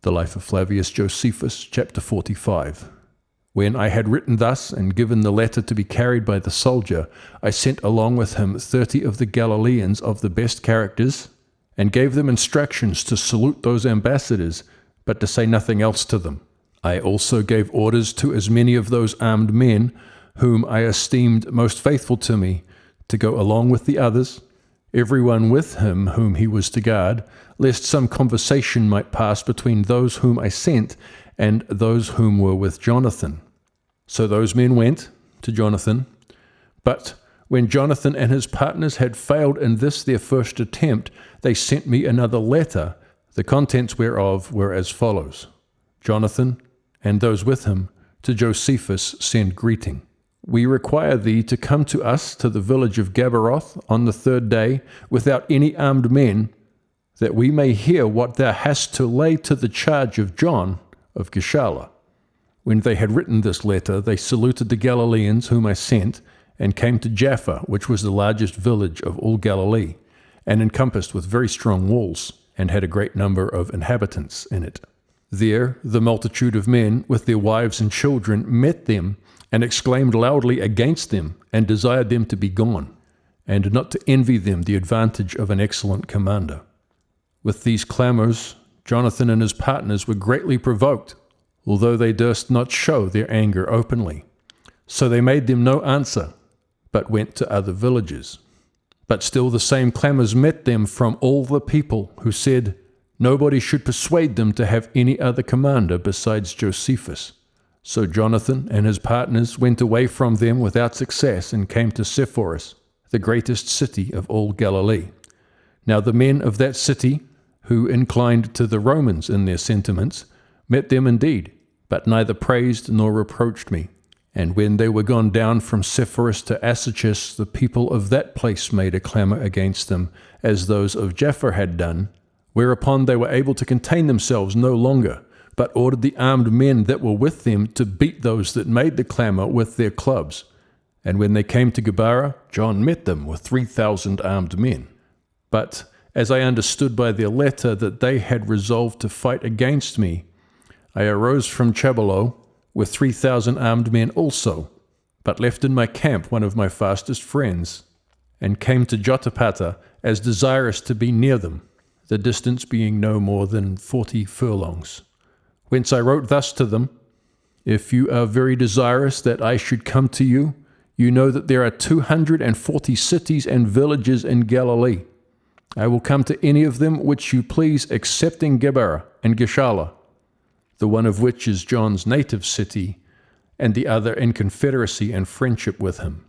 The Life of Flavius Josephus, chapter 45. When I had written thus, and given the letter to be carried by the soldier, I sent along with him 30 of the Galileans of the best characters, and gave them instructions to salute those ambassadors, but to say nothing else to them. I also gave orders to as many of those armed men, whom I esteemed most faithful to me, to go along with the others, every one with him whom he was to guard, lest some conversation might pass between those whom I sent and those whom were with Jonathan. So those men went to Jonathan, but when Jonathan and his partners had failed in this their first attempt, they sent me another letter, the contents whereof were as follows. Jonathan and those with him to Josephus send greeting. We require thee to come to us to the village of Gabaroth on the third day without any armed men, that we may hear what thou hast to lay to the charge of John of Gischala. When they had written this letter, they saluted the Galileans whom I sent, and came to Jaffa, which was the largest village of all Galilee, and encompassed with very strong walls, and had a great number of inhabitants in it. There the multitude of men, with their wives and children, met them, and exclaimed loudly against them, and desired them to be gone, and not to envy them the advantage of an excellent commander. With these clamours, Jonathan and his partners were greatly provoked, although they durst not show their anger openly. So they made them no answer, but went to other villages. But still the same clamours met them from all the people, who said, nobody should persuade them to have any other commander besides Josephus. So Jonathan and his partners went away from them without success, and came to Sepphoris, the greatest city of all Galilee. Now the men of that city, who inclined to the Romans in their sentiments, met them indeed, but neither praised nor reproached me. And when they were gone down from Sepphoris to Asychus, the people of that place made a clamour against them, as those of Jaffa had done, whereupon they were able to contain themselves no longer, but ordered the armed men that were with them to beat those that made the clamour with their clubs. And when they came to Gabara, John met them with 3,000 armed men. But as I understood by their letter that they had resolved to fight against me, I arose from Chabalo with 3,000 armed men also, but left in my camp one of my fastest friends, and came to Jotapata as desirous to be near them, the distance being no more than 40 furlongs. Whence I wrote thus to them, if you are very desirous that I should come to you, you know that there are 240 cities and villages in Galilee. I will come to any of them which you please, excepting Gebara and Gischala, the one of which is John's native city, and the other in confederacy and friendship with him.